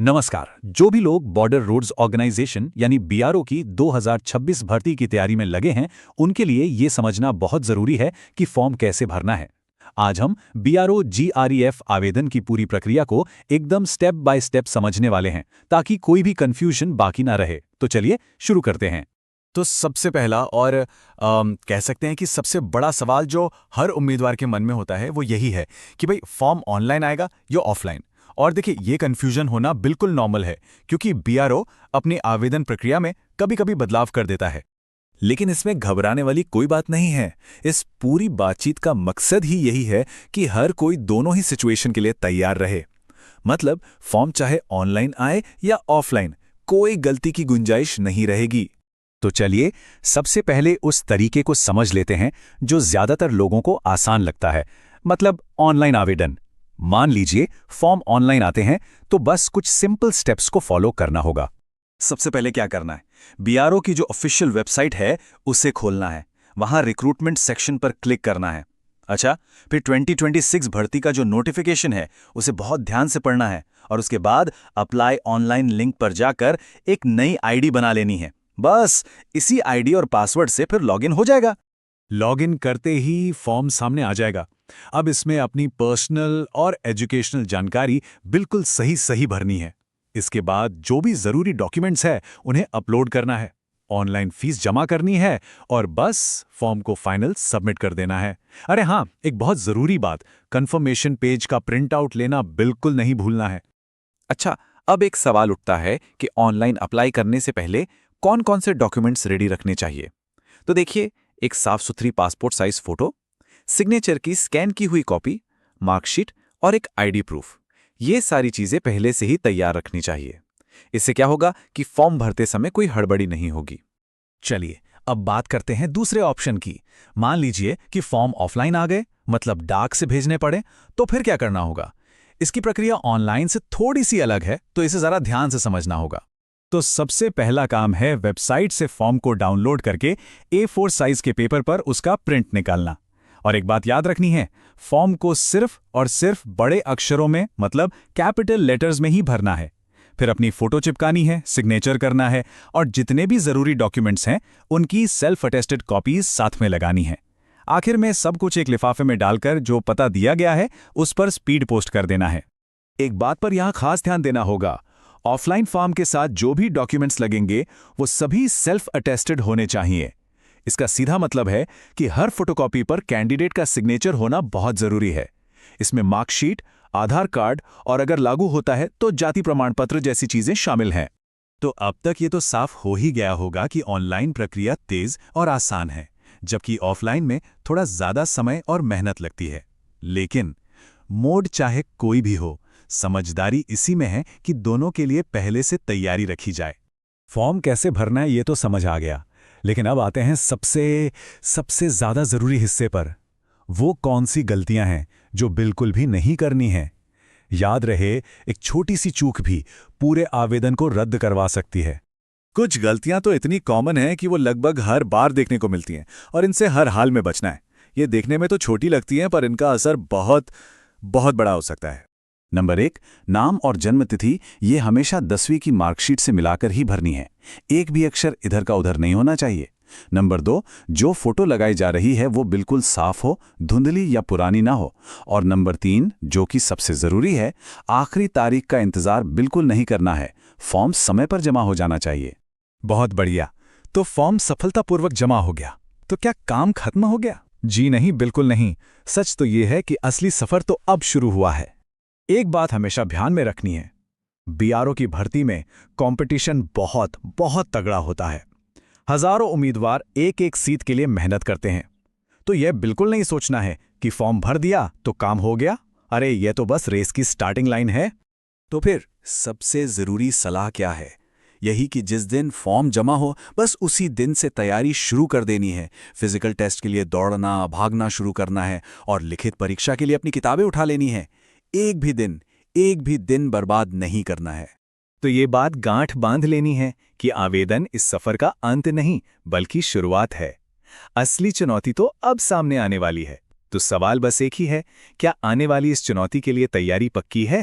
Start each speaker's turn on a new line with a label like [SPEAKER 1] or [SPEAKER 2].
[SPEAKER 1] नमस्कार। जो भी लोग बॉर्डर रोड्स ऑर्गेनाइजेशन यानी बीआरओ की 2026 भर्ती की तैयारी में लगे हैं, उनके लिए ये समझना बहुत जरूरी है कि फॉर्म कैसे भरना है। आज हम बीआरओ जीआरईएफ आवेदन की पूरी प्रक्रिया को एकदम स्टेप बाय स्टेप समझने वाले हैं, ताकि कोई भी कंफ्यूजन बाकी ना रहे। तो चलिए शुरू करते हैं।
[SPEAKER 2] तो सबसे पहला और कह सकते हैं कि सबसे बड़ा सवाल जो हर उम्मीदवार के मन में होता है वो यही है कि भाई फॉर्म ऑनलाइन आएगा या ऑफलाइन। और देखिए ये कन्फ्यूजन होना बिल्कुल नॉर्मल है, क्योंकि बीआरओ अपनी आवेदन प्रक्रिया में कभी-कभी बदलाव कर देता है। लेकिन इसमें घबराने वाली कोई बात नहीं है। इस पूरी बातचीत का मकसद ही यही है कि हर कोई दोनों ही सिचुएशन के लिए तैयार रहे। मतलब फॉर्म चाहे ऑनलाइन आए या ऑफलाइन, कोई गलती की गुंजाइश नहीं रहेगी।
[SPEAKER 1] तो चलिए सबसे पहले उस तरीके को समझ लेते हैं जो ज्यादातर लोगों को आसान लगता है, मतलब ऑनलाइन आवेदन। मान लीजिए फॉर्म ऑनलाइन आते हैं तो बस कुछ सिंपल स्टेप्स को फॉलो करना होगा।
[SPEAKER 2] सबसे पहले क्या करना है, बीआरओ की जो ऑफिशियल वेबसाइट है उसे खोलना है। वहां रिक्रूटमेंट सेक्शन पर क्लिक करना है। अच्छा, फिर 2026 भर्ती का जो नोटिफिकेशन है उसे बहुत ध्यान से पढ़ना है और उसके बाद अप्लाई ऑनलाइन लिंक पर जाकर एक नई आईडी बना लेनी है। बस इसी आईडी और पासवर्ड से फिर लॉगिन हो जाएगा।
[SPEAKER 1] लॉगिन करते ही फॉर्म सामने आ जाएगा। अब इसमें अपनी पर्सनल और एजुकेशनल जानकारी बिल्कुल सही सही भरनी है। इसके बाद जो भी जरूरी डॉक्यूमेंट्स है उन्हें अपलोड करना है, ऑनलाइन फीस जमा करनी है और बस फॉर्म को फाइनल सबमिट कर देना है। अरे हाँ, एक बहुत जरूरी बात, कंफर्मेशन पेज का प्रिंट आउट लेना बिल्कुल नहीं भूलना है।
[SPEAKER 2] अच्छा, अब एक सवाल उठता है कि ऑनलाइन अप्लाई करने से पहले कौन कौन से डॉक्यूमेंट्स रेडी रखने चाहिए। तो देखिए, एक साफ सुथरी पासपोर्ट साइज फोटो, सिग्नेचर की स्कैन की हुई कॉपी, मार्कशीट और एक आईडी प्रूफ, ये सारी चीजें पहले से ही तैयार रखनी चाहिए। इससे क्या होगा कि फॉर्म भरते समय कोई हड़बड़ी नहीं होगी।
[SPEAKER 1] चलिए अब बात करते हैं दूसरे ऑप्शन की। मान लीजिए कि फॉर्म ऑफलाइन आ गए, मतलब डाक से भेजने पड़े, तो फिर क्या करना होगा? इसकी प्रक्रिया ऑनलाइन से थोड़ी सी अलग है, तो इसे जरा ध्यान से समझना होगा। तो सबसे पहला काम है वेबसाइट से फॉर्म को डाउनलोड करके A4 साइज के पेपर पर उसका प्रिंट निकालना। और एक बात याद रखनी है, फॉर्म को सिर्फ और सिर्फ बड़े अक्षरों में, मतलब कैपिटल लेटर्स में ही भरना है। फिर अपनी फोटो चिपकानी है, सिग्नेचर करना है और जितने भी जरूरी डॉक्यूमेंट्स हैं उनकी सेल्फ अटेस्टेड कॉपीज साथ में लगानी है। आखिर में सब कुछ एक लिफाफे में डालकर जो पता दिया गया है उस पर स्पीड पोस्ट कर देना है। एक बात पर यहां खास ध्यान देना होगा, ऑफलाइन फॉर्म के साथ जो भी डॉक्यूमेंट्स लगेंगे वो सभी सेल्फ अटेस्टेड होने चाहिए। इसका सीधा मतलब है कि हर फोटोकॉपी पर कैंडिडेट का सिग्नेचर होना बहुत जरूरी है। इसमें मार्कशीट, आधार कार्ड और अगर लागू होता है तो जाति प्रमाण पत्र जैसी चीजें शामिल हैं। तो अब तक ये तो साफ हो ही गया होगा कि ऑनलाइन प्रक्रिया तेज और आसान है, जबकि ऑफलाइन में थोड़ा ज्यादा समय और मेहनत लगती है। लेकिन मोड चाहे कोई भी हो, समझदारी इसी में है कि दोनों के लिए पहले से तैयारी रखी जाए। फॉर्म कैसे भरना है ये तो समझ आ गया, लेकिन अब आते हैं सबसे ज्यादा जरूरी हिस्से पर। वो कौन सी गलतियां हैं जो बिल्कुल भी नहीं करनी है। याद रहे, एक छोटी सी चूक भी पूरे आवेदन को रद्द करवा सकती है।
[SPEAKER 2] कुछ गलतियां तो इतनी कॉमन हैं कि वो लगभग हर बार देखने को मिलती हैं और इनसे हर हाल में बचना है। ये देखने में तो छोटी लगती हैं पर इनका असर बहुत बहुत बड़ा हो सकता है।
[SPEAKER 1] नंबर 1, नाम और जन्म तिथि ये हमेशा 10वीं की मार्कशीट से मिलाकर ही भरनी है। एक भी अक्षर इधर का उधर नहीं होना चाहिए। नंबर 2, जो फोटो लगाई जा रही है वो बिल्कुल साफ हो, धुंधली या पुरानी ना हो। और नंबर 3, जो कि सबसे जरूरी है, आखिरी तारीख का इंतजार बिल्कुल नहीं करना है। फॉर्म समय पर जमा हो जाना चाहिए। बहुत बढ़िया, तो फॉर्म सफलतापूर्वक जमा हो गया तो क्या काम खत्म हो गया? जी नहीं, बिल्कुल नहीं। सच तो ये है कि असली सफर तो अब शुरू हुआ है। एक बात हमेशा ध्यान में रखनी है, बीआरओ की भर्ती में कंपटीशन बहुत बहुत तगड़ा होता है। हजारों उम्मीदवार एक एक सीट के लिए मेहनत करते हैं। तो यह बिल्कुल नहीं सोचना है कि फॉर्म भर दिया तो काम हो गया। अरे यह तो बस रेस की स्टार्टिंग लाइन है।
[SPEAKER 2] तो फिर सबसे जरूरी सलाह क्या है? यही कि जिस दिन फॉर्म जमा हो बस उसी दिन से तैयारी शुरू कर देनी है। फिजिकल टेस्ट के लिए दौड़ना भागना शुरू करना है और लिखित परीक्षा के लिए अपनी किताबें उठा लेनी है। एक भी दिन बर्बाद नहीं करना है।
[SPEAKER 1] तो ये बात गांठ बांध लेनी है कि आवेदन इस सफर का अंत नहीं बल्कि शुरुआत है। असली चुनौती तो अब सामने आने वाली है। तो सवाल बस एक ही है, क्या आने वाली इस चुनौती के लिए तैयारी पक्की है?